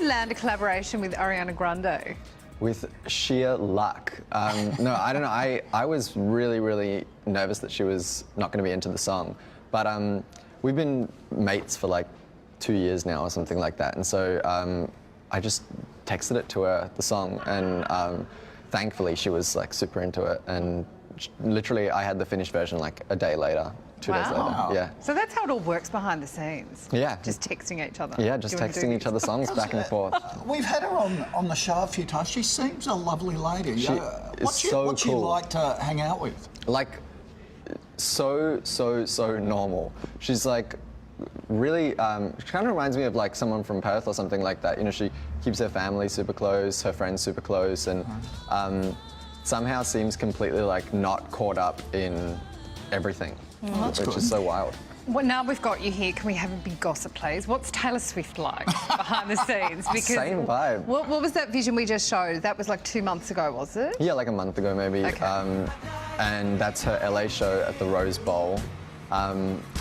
land a collaboration with Ariana Grande? With sheer luck. No, I don't know. I was really, really nervous that she was not going to be into the song. But we've been mates for like 2 years now or something like that. And so I just texted it to her, the song, and thankfully she was like super into it. And literally I had the finished version like a day later. 2 days later, yeah. So that's how it all works behind the snes. Yeah. Just texting each other. Yeah, just texting each other songs back and forth. We've had her on the show a few times. She seems a lovely lady. What's so she cool. like to hang out with? Like, so normal. She's like, really, she kind of reminds me of like someone from Perth or something like that. You know, she keeps her family super close, her friends super close, and somehow seems completely like not caught up in everything. Which is so wild. Well, now we've got you here, can we have a big gossip, please? What's Taylor Swift like behind the scenes? Because same vibe. What was that vision we just showed? That was like 2 months ago, was it? Yeah, like a month ago maybe. Okay. And that's her LA show at the Rose Bowl.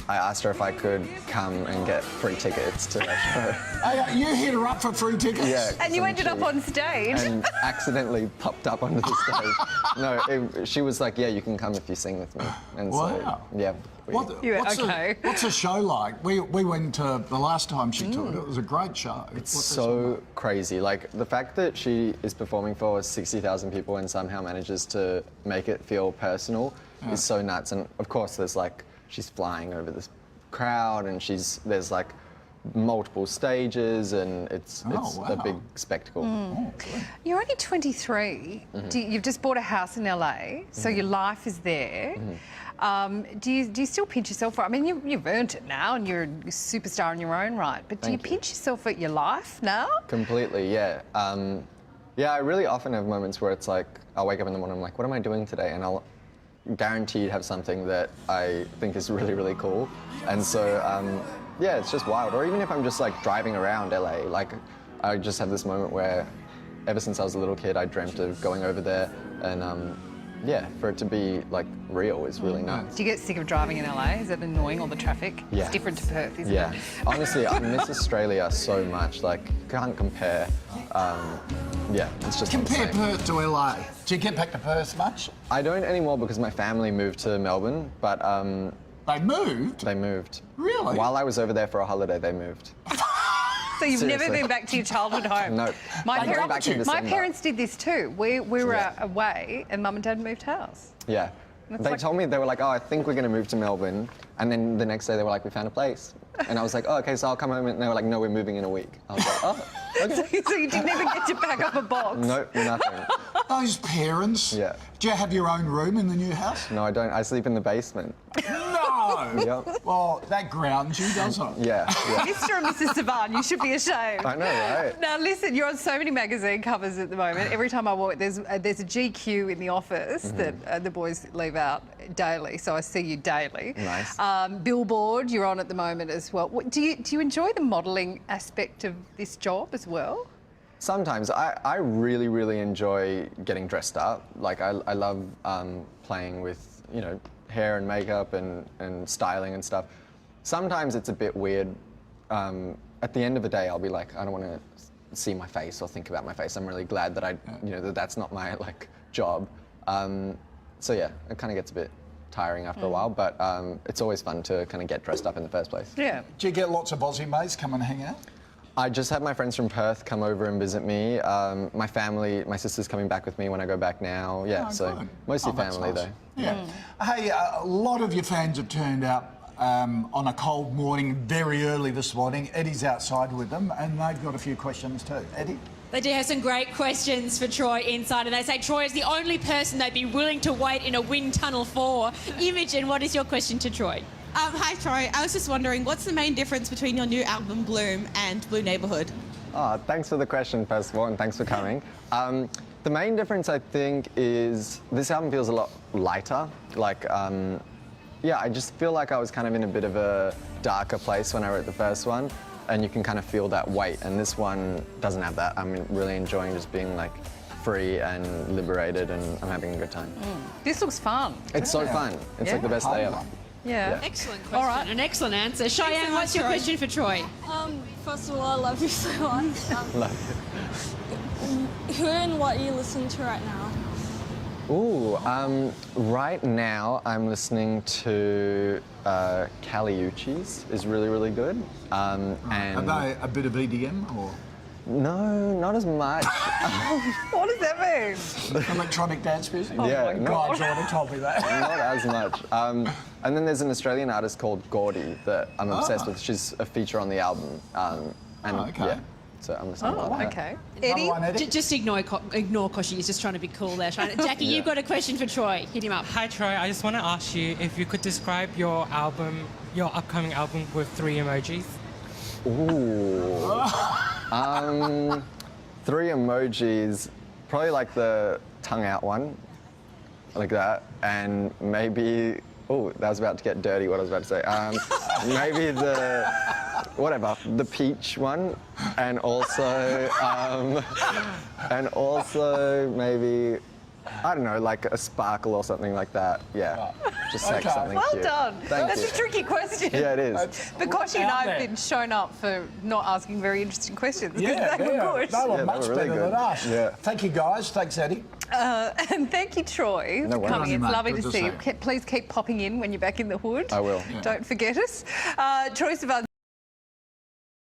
I asked her if I could come and get free tickets to that show. You hit her up for free tickets? Yeah. And you ended up on stage. And accidentally popped up onto the stage. No, she was like, yeah, you can come if you sing with me. And wow. So, yeah. What's the show like? We went the last time she toured. It was a great show. It's so crazy. Like, the fact that she is performing for 60,000 people and somehow manages to make it feel personal is so nuts. And of course, there's like, she's flying over this crowd and there's like multiple stages and it's a big spectacle. You're only 23. You've just bought a house in LA, so your life is there. Do you still pinch yourself for it? I mean, you've earned it now and you're a superstar in your own right, but do you pinch yourself at your life now? Completely, yeah. Yeah, I really often have moments where it's like, I'll wake up in the morning, I'm like, what am I doing today? And I'll guaranteed have something that I think is really, really cool. And so, yeah, it's just wild. Or even if I'm just like driving around LA, like I just have this moment where ever since I was a little kid, I dreamt of going over there and yeah, for it to be like real is really nice. Do you get sick of driving in LA? Is it annoying, all the traffic? Yeah. It's different to Perth, isn't it? Yeah. Honestly, I miss Australia so much. Like, can't compare. Yeah, it's just Compare insane. Perth to LA. Do you get back to Perth much? I don't anymore because my family moved to Melbourne, but They moved? they moved. Really? While I was over there for a holiday, they moved. So you've never Seriously. been back to your childhood home? No. My, I'm going back in my December. parents did this too. We were away and Mum and Dad moved house. Yeah. They told me, they were like, oh, I think we're going to move to Melbourne. And then the next day they were like, we found a place. And I was like, oh, okay, so I'll come home. And they were like, no, we're moving in a week. I was like, oh, okay. So you didn't even get to pack up a box? No, nothing. Those parents. Yeah. Do you have your own room in the new house? No, I don't. I sleep in the basement. No! Yep. Well, that grounds you, doesn't it? Yeah. Mr. and Mrs. Sivan, you should be ashamed. I know, right? Now listen, you're on so many magazine covers at the moment. Every time I walk, there's a GQ in the office that the boys leave out daily, so I see you daily. Nice. Billboard, you're on at the moment as well. Do you enjoy the modelling aspect of this job as well? Sometimes. I really, really enjoy getting dressed up. Like, I love playing with, you know, hair and makeup and styling and stuff. Sometimes it's a bit weird. At the end of the day, I'll be like, I don't want to see my face or think about my face. I'm really glad that that's not my like job. So yeah, it kind of gets a bit tiring after a while, but it's always fun to kind of get dressed up in the first place. Yeah. Do you get lots of Aussie mates come and hang out? I just have my friends from Perth come over and visit me. My family, my sister's coming back with me when I go back now. Yeah, so good. mostly That's family nice. though. Yeah. Hey, a lot of your fans have turned up on a cold morning, very early this morning. Eddie's outside with them, and they've got a few questions too. Eddie? They do have some great questions for Troye inside, and they say Troye is the only person they'd be willing to wait in a wind tunnel for. Imogen, what is your question to Troye? Hi Troye, I was just wondering, what's the main difference between your new album Bloom and Blue Neighbourhood? Oh, thanks for the question, first of all, and thanks for coming. The main difference, I think, is this album feels a lot lighter. Like, yeah, I just feel like I was kind of in a bit of a darker place when I wrote the first one, and you can kind of feel that weight, and this one doesn't have that. I'm really enjoying just being like free and liberated, and I'm having a good time. This looks fun. It's so fun. It's like the best day ever. Yeah. Excellent question. All right. An excellent answer. Cheyenne, what's your question for Troy? First of all, I love you so much. Who and what are you listening to right now? Ooh, right now I'm listening to Kali Uchis is really, really good. And Are they a bit of EDM or no, not as much. What does that mean? electronic dance music? Yeah, God, Jordan told me that. not as much. And then there's an Australian artist called Gordy that I'm obsessed with. She's a feature on the album. okay. Yeah, so I'm listening to that. Okay. Another Eddie? one, Eddie? Just ignore Koshi. He's just trying to be cool there. Jackie, you've got a question for Troy. Hit him up. Hi Troy, I just want to ask you if you could describe your upcoming album with 3 emojis. Ooh. 3 emojis, probably like the tongue out one, like that, and maybe, oh, that was about to get dirty, what I was about to say. Maybe the peach one, and also maybe, I don't know, like a sparkle or something like that. Yeah, just like Okay. something Well cute. done. Thank That's you. a tricky question. Yeah, it is. But Koshi and I Out have there. been shown up for not asking very interesting questions because Yeah, they were good. They were they much were really better good. than us. Yeah. Thank you, guys. Thanks, Eddie. And thank you, Troy, No for worries. coming. It's Mate, lovely good to to see see you. you. Please keep popping in when you're back in the hood. I will. Don't forget us. Troye Sivan.